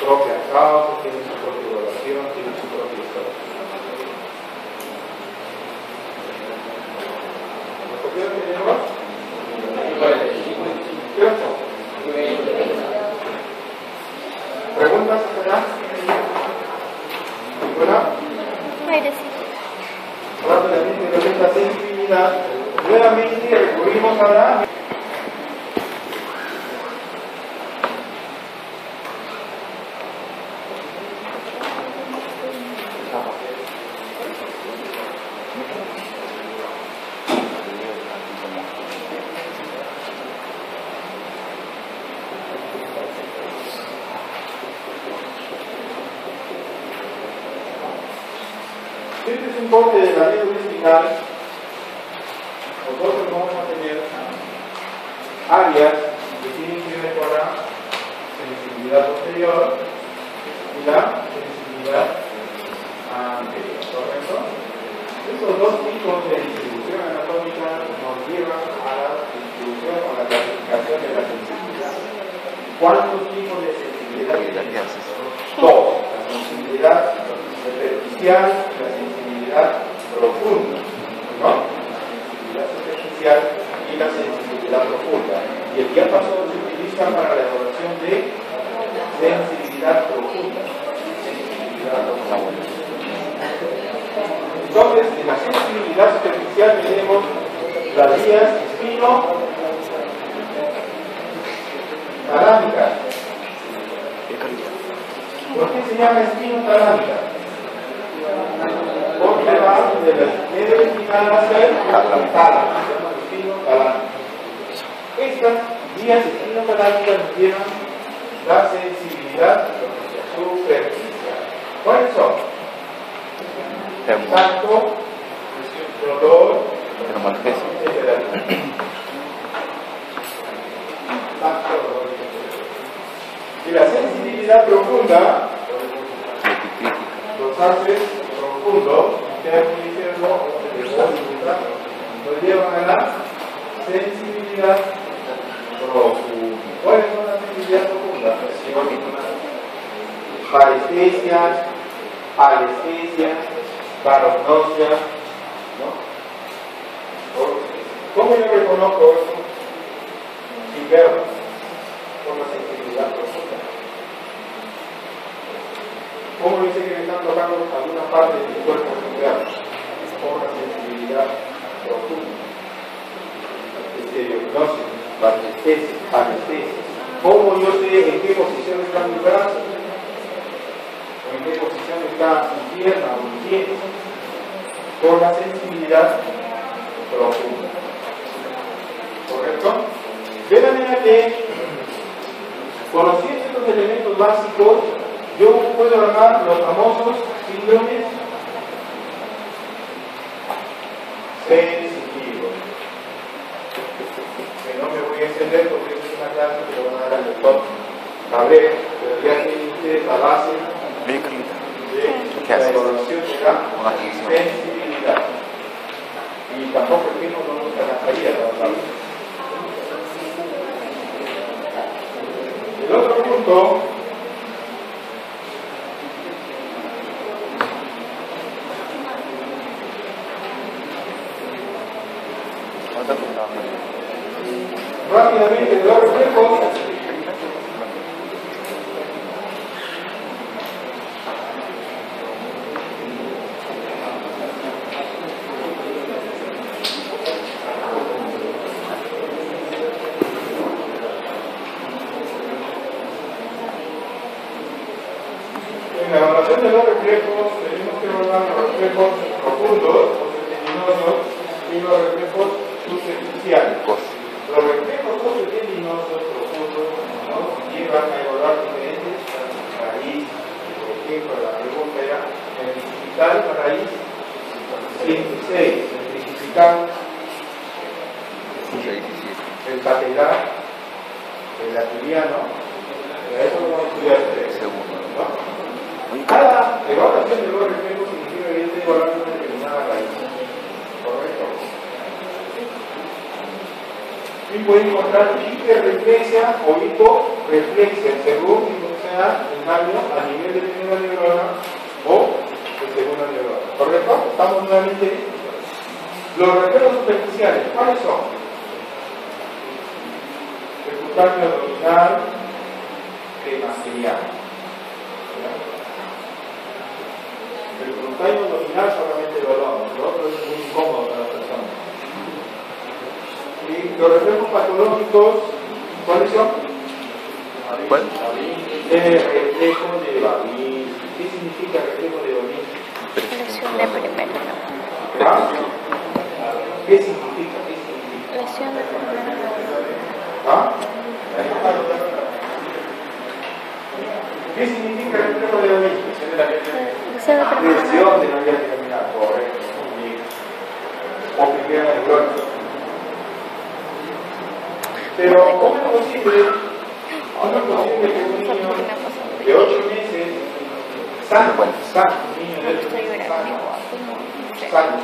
propia causa, tiene su propia evaluación, tiene su propia historia. ¿Qué tenemos? ¿Cierto? ¿Preguntas hasta acá? ¿Ninguna? Rápidamente, con esta sensibilidad, nuevamente recurrimos a la este es un corte de la médula espinal. Nosotros vamos a tener áreas que tienen que ver con la sensibilidad posterior y la sensibilidad anterior, ¿correcto? Estos dos tipos de distribución anatómica nos llevan a la distribución o la clasificación de la sensibilidad. ¿Cuántos tipos de sensibilidad tenemos? Dos. La sensibilidad superficial y la sensibilidad profunda, ¿no? La sensibilidad superficial y la sensibilidad profunda. Y el diapasón se utiliza para la evaluación de sensibilidad profunda. Entonces, en la sensibilidad superficial tenemos las vías espino-talámicas. ¿Por qué se llama espino-talámica? Porque va de la médula espinal hacia el tálamo, se llama espino-talámica. Estas vías espino-talámicas nos llevan la sensibilidad superficial. ¿Cuáles son? Tacto, dolor, y la sensibilidad profunda los haces profundos, interno y izquierdo, nos llevan a la sensibilidad profunda. ¿Cuáles son las sensibilidades profundas? Parestesias, alestesias, parognosia, ¿no? ¿Cómo yo reconozco eso? Sin verlo, con la sensibilidad profunda. ¿Cómo yo sé que me están tocando alguna parte de mi cuerpo sin verlo? Con la sensibilidad profunda. Estereognosis, parestesias, alestesias. ¿Cómo yo sé en qué posición está mi brazo? ¿En qué posición está mi pierna o mi pie? Por la sensibilidad profunda. ¿Correcto? De manera que, conociendo estos elementos básicos, yo puedo armar los famosos síndromes sensitivos. Que no me voy a extender porque esta es una clase que lo van a dar al doctor Cabrera, pero ya tienen ustedes la base de la evaluación de la sensibilidad. Y tampoco el mismo no nos alcanzaría para hablar. El otro punto Rápidamente, los reflejos. En la evaluación de los reflejos tenemos que evaluar los reflejos profundos o sediminosos y los reflejos superficiales. Los reflejos sediminosos profundos nos llevan a evaluar diferentes raíces. Por ejemplo, la pregunta era identificar la raíz 26, identificar el catelar, el arteriano. Eso lo vamos a estudiar ¿no? Cada evaluación de los reflejos significa que yo estoy evaluando una determinada raíz. ¿Correcto? Y puede encontrar hiperreflexia o hiporeflexia según sea el daño a nivel de primera neurona o de segunda neurona. ¿Correcto? Estamos nuevamente. Los reflejos superficiales, ¿cuáles son? El cutáneo abdominal, hematoidal. El cutáneo abdominal solamente lo hablamos, lo otro es muy incómodo para la persona. Y los reflejos patológicos, ¿cuáles son? ¿Cuál? Reflejo de Babin. ¿Qué significa reflejo de Babin? Lesión de primera. ¿Ah? ¿Qué significa? Lesión de primera. ¿Ah? ¿Qué significa el reflejo de Babin? Lesión de primera. Lesión de la vía terminal, correcto. O primera neurona. Pero, ¿cómo es posible que un niño de 8 meses, sano, un niño de 8 meses sano,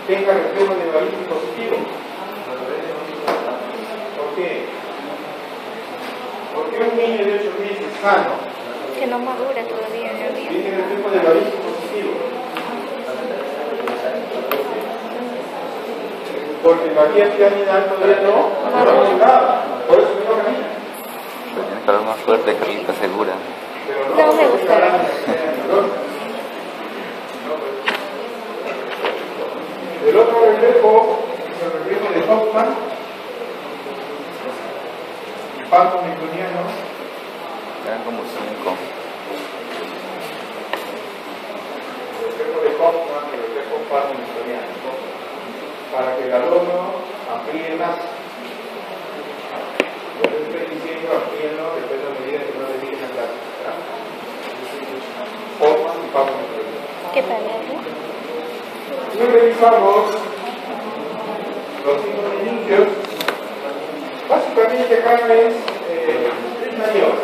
tenga reflejo de Babin positivo? ¿Por qué? ¿Por qué un niño de 8 meses sano Que no madura todavía en el día. tiene reflejo de Babin positivo? Porque la vía piramidal todavía no ha llegado. Por eso me toca a mí. Tienes que hablar más fuerte, Carlita, segura. Pero No me gusta. El otro reflejo es el reflejo de Hoffman, impacto newtoniano. Eran como 5. El reflejo de Hoffman y el reflejo impacto newtoniano. Para que el alumno amplíe más. Yo le estoy diciendo amplíenlo después de la medida que no le digan la clase. Hoffman y impacto newtoniano. ¿Qué palabra? Y revisamos los signos de inicios. Básicamente acá es maniobra,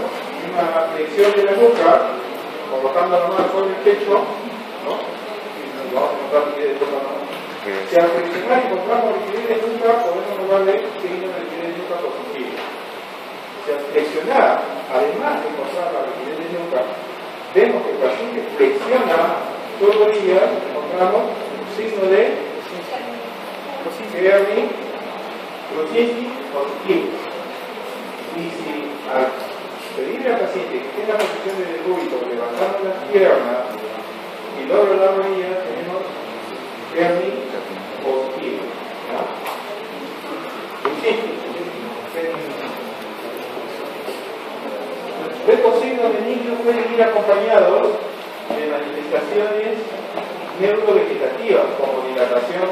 una flexión de la nuca, colocando la mano sobre el pecho, ¿no? Y vamos a encontrar rigidez de nuca, ¿no? Si al flexionar encontramos rigidez de nuca, podemos darle signo de rigidez de nuca positivo. Si al flexionar, además de encontrar la rigidez de nuca, vemos que el paciente flexiona todo el día, encontramos un signo de Herring, Kruszyński positivo. Y si al pedirle al paciente que tenga posición de decúbito levantando las piernas y doble la rodilla, tenemos Herring positivo. Estos signos benignos pueden ir acompañados de manifestaciones neurovegetativas como dilatación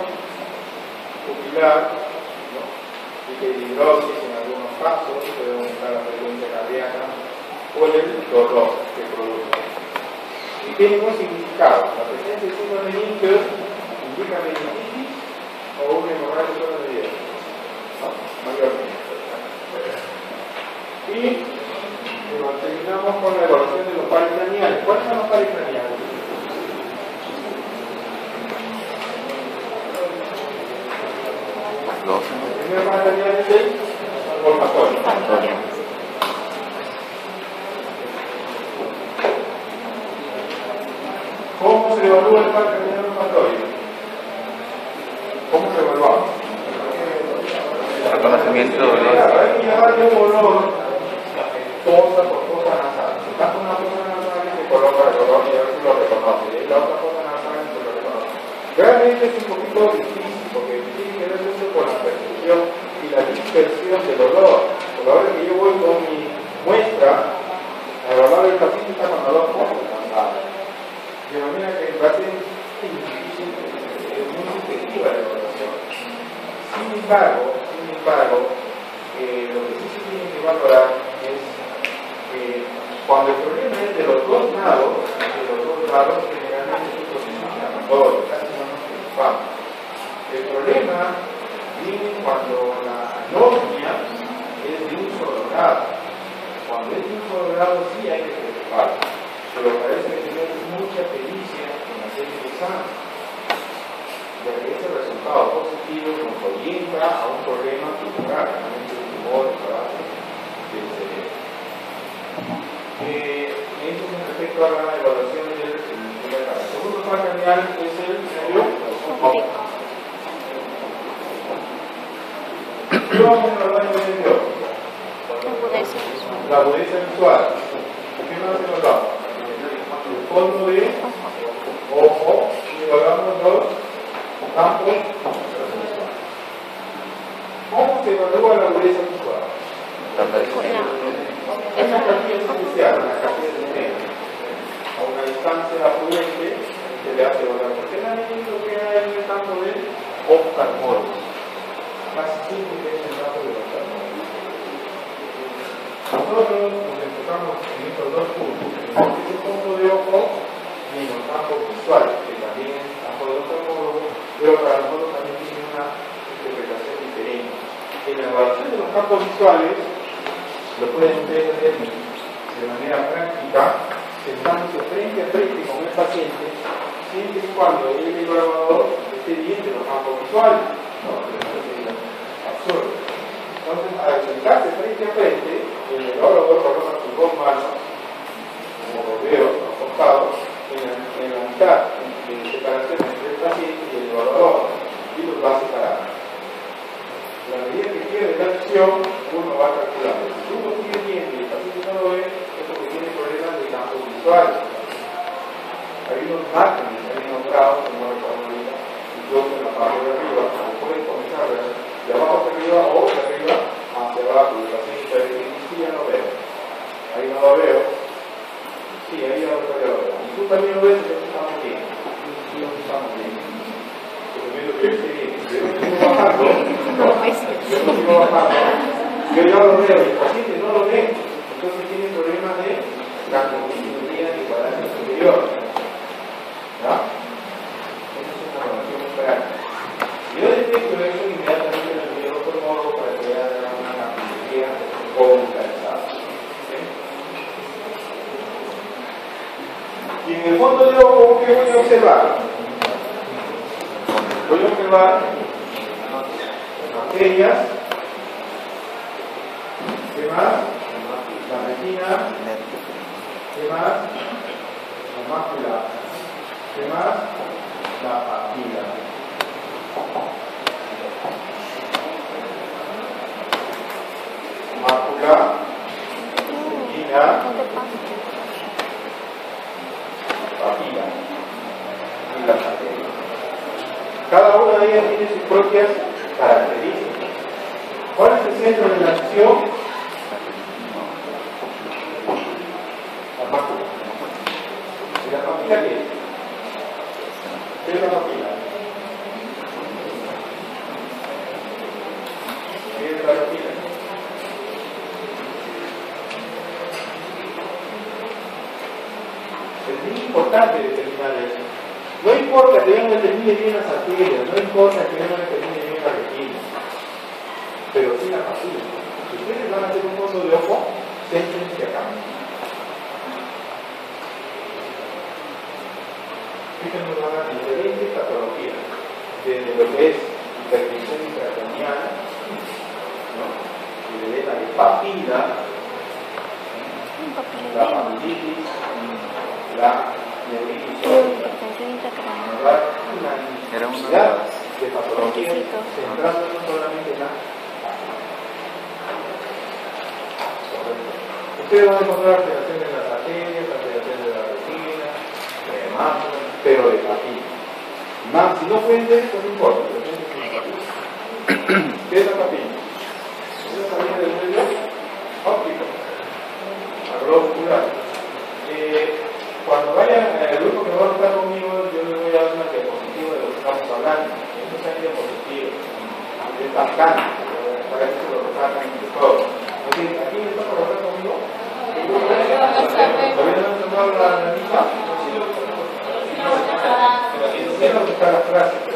pupilar, hiperhidrosis en algunos casos, puede aumentar la frecuencia cardíaca o el dolor que produce. Y tiene un significado. La presencia de signos benignos indica meningitis o una hemorragia sola de hierro, mayormente. Y terminamos con la evaluación de los pares craneales. ¿Cuáles son los pares craneales? El primer par craneal es el olfatorio. ¿Cómo se evalúa el par craneal olfatorio? ¿Cómo se evalúa? Reconocimiento de dolor. Hay que llamarle dolor cosa por cosa nasal. Si estás con una cosa nasal y se coloca el dolor y a ver si lo reconoce. Y la otra cosa nasal y se lo reconoce. Realmente es un poquito difícil porque tiene que ver mucho con la percepción y la dispersión del dolor. Por la hora que yo voy con mi muestra a evaluar el paciente está con dolor poco cansado. De manera que el paciente es muy subjetiva la evaluación. Sin embargo, lo que sí se tiene que valorar es que cuando el problema es de los dos lados, generalmente es un proceso inflamatorio, casi no nos preocupamos. El problema viene cuando la anosmia es de un solo grado. Cuando es de un solo grado sí hay que preocuparse, pero parece que tenemos mucha pericia en hacer el examen, ya que ese resultado positivo nos orienta a un problema tumoral, realmente un tumor en la base del cerebro. Esto es respecto a la evaluación del primer grado. El segundo par craneal es el nervio óptico. ¿Qué vamos a hablar del nervio óptico? La agudeza visual. ¿Qué más evaluamos? El fondo de ojo y evaluamos los campos. ¿Cómo se evalúa la agudeza visual? Esa capilla es especial, una capilla de medio, a una distancia prudente que le hace evaluar. Porque nadie lo que hay en el campo de oftalmólogos. Casi siempre que es el campo de oftalmólogos. Nosotros nos enfocamos en estos dos puntos, en el punto de ojo y en los campos visuales, que también es el campo de oftalmólogo, pero para nosotros también tiene una interpretación diferente. En la evaluación de los campos visuales, lo pueden ustedes hacer de manera práctica, sentándose frente a frente con el paciente, siempre y cuando el evaluador esté bien de los campos visuales. No, eso sería absurdo. Entonces, al sentarse frente a frente, el evaluador coloca sus dos manos, como lo veo, acostados, en la mitad de separación entre el paciente y el evaluador, y los va a separar. A la medida que pierde la visión, uno va calculando. Si uno sigue viendo y el paciente no lo ve, es porque tiene problemas de campo visual. Hay unos márgenes, hay unos grados, como recuerdo ahorita, y yo en la parte de arriba, como pueden comenzar a ver, de abajo hacia arriba o de arriba hacia abajo. El paciente dice, sí, ya lo veo. Ahí no lo veo. Sí, ahí ya lo veo. Y tú también lo ves, y nosotros estamos bien. Y nosotros estamos bien. Yo ya lo veo, el paciente no lo ve, entonces tiene problemas de gangliosidad y cuadrado superior. ¿No? Esa es una evaluación práctica. Yo detecto eso inmediatamente en el video por modo para que haya una gangliosidad compensada. Y en el fondo de ojo, ¿qué voy a observar? Voy a observar arterias, ¿qué más? La retina, ¿qué más? La mácula, ¿qué más? La papila. Mácula, retina, papila y las arterias. Cada una de ellas tiene sus propias características. ¿Cuál es el centro de la acción? La mácula. ¿Y la papila qué es? ¿Qué es la papila? ¿Qué es la papila? Es muy importante determinar eso. No importa que uno determine bien las arterias, no importa que uno determine bien la retina, pero sí la papila. Si ustedes van a hacer un fondo de ojo, céntrense acá. Fíjense, van a diferentes patologías, desde lo que es hipertensión intracraniana, ¿no? Y de la de papila, la papilitis, la neuritis óptica. Nos da una cantidad de patologías centrándonos solamente en la Usted va a encontrar alteraciones de las arterias, alteraciones de la retina, más, pero de papilla. Más, si no puede, pues no importa. ¿Qué es la papilla? Es la papilla del medio óptico, a globo ocular. Cuando vayan, el grupo que va a estar conmigo, yo les voy a dar una diapositiva de lo que estamos hablando. Estos son diapositivas, es bastante, para que se lo repartan de todo. Así, ¿aquí me está por conmigo? ¿Todavía no han tomado la lista? Sí, lo que está la frase.